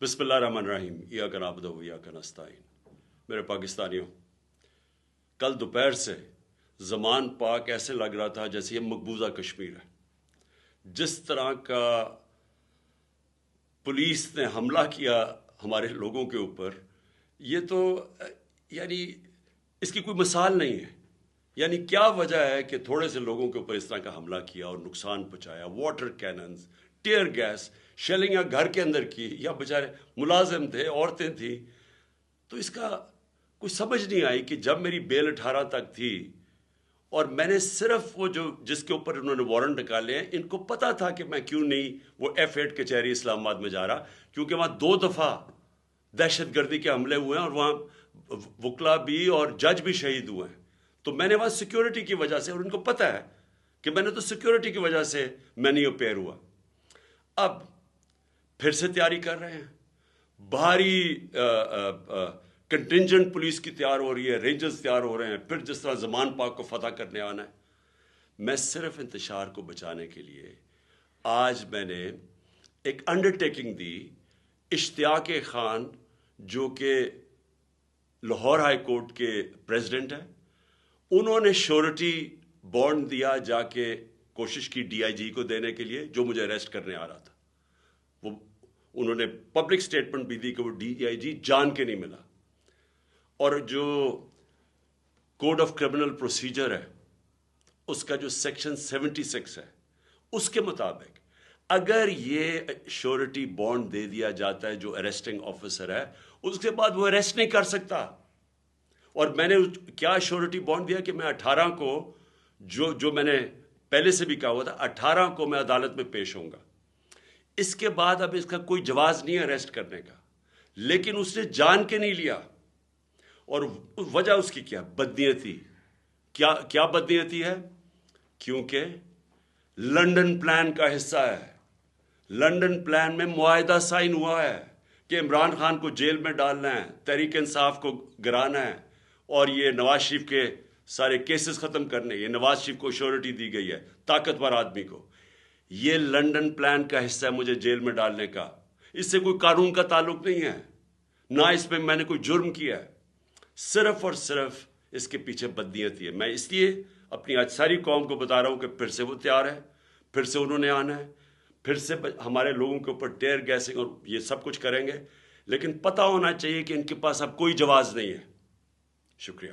बिस्मिल्लाहिर्रहमानिर्रहीम इय्याका नअबुदु व इय्याका नस्तईन। मेरे पाकिस्तानियों, कल दोपहर से ज़मान पाक ऐसे लग रहा था जैसे ये मकबूजा कश्मीर है। जिस तरह का पुलिस ने हमला किया हमारे लोगों के ऊपर, ये तो यानी इसकी कोई मिसाल नहीं है। यानी क्या वजह है कि थोड़े से लोगों के ऊपर इस तरह का हमला किया और नुकसान पहुंचाया। Water cannons, tear gas, shelling या घर के अंदर की, या बेचारे मुलाजिम थे, औरतें थी। तो इसका कोई समझ नहीं आई कि जब मेरी बेल 18 तक थी और मैंने सिर्फ वो जो जिसके ऊपर उन्होंने वारंट निकाले हैं, इनको पता था कि मैं क्यों नहीं वो F8 कचहरी इस्लामाबाद में जा रहा, क्योंकि वहाँ 2 दफ़ा दहशतगर्दी के हमले हुए हैं और वहाँ वकला भी और जज भी शहीद हुए हैं। तो मैंने वहाँ सिक्योरिटी की वजह से, और उनको पता है कि मैंने तो सिक्योरिटी की वजह से मैं नहीं अपेयर हुआ। अब फिर से तैयारी कर रहे हैं, भारी कंटिंजेंट पुलिस की तैयार हो रही है, रेंजर्स तैयार हो रहे हैं, फिर जिस तरह ज़मान पाक को फतह करने आना है। मैं सिर्फ इंतशार को बचाने के लिए आज मैंने एक अंडरटेकिंग दी। इश्तियाक खान जो कि लाहौर हाई कोर्ट के प्रेसिडेंट हैं, उन्होंने श्योरिटी बॉन्ड दिया, जाके कोशिश की DIG को देने के लिए, जो मुझे अरेस्ट करने आ रहा था। वो उन्होंने पब्लिक स्टेटमेंट भी दी कि वो DIG जान के नहीं मिला। और जो कोड ऑफ क्रिमिनल प्रोसीजर है, उसका जो सेक्शन 76 है, उसके मुताबिक अगर ये श्योरिटी बॉन्ड दे दिया जाता है जो अरेस्टिंग ऑफिसर है, उसके बाद वो अरेस्ट नहीं कर सकता। और मैंने क्या श्योरिटी बॉन्ड दिया कि मैं 18 को, जो मैंने पहले से भी कहा हुआ था, 18 को मैं अदालत में पेश होऊंगा। इसके बाद अब इसका कोई जवाज नहीं है अरेस्ट करने का, लेकिन उसने जान के नहीं लिया। और वजह उसकी क्या? बदनीयती। क्या बदनीयती है? क्योंकि लंदन प्लान का हिस्सा है। लंदन प्लान में मुआहदा साइन हुआ है कि इमरान खान को जेल में डालना है, तहरीक इंसाफ को गिराना है, और ये नवाज शरीफ के सारे केसेस ख़त्म करने। ये नवाज शरीफ को श्योरिटी दी गई है, ताकतवर आदमी को। ये लंदन प्लान का हिस्सा है मुझे जेल में डालने का। इससे कोई कानून का ताल्लुक नहीं है, ना इसमें मैंने कोई जुर्म किया है। सिर्फ और सिर्फ इसके पीछे बदनीयती है। मैं इसलिए अपनी आज सारी कौम को बता रहा हूँ कि फिर से वो तैयार है, फिर से उन्होंने आना है, फिर से हमारे लोगों के ऊपर टेयर गैसिंग और ये सब कुछ करेंगे। लेकिन पता होना चाहिए कि इनके पास अब कोई जवाब नहीं है। शुक्रिया।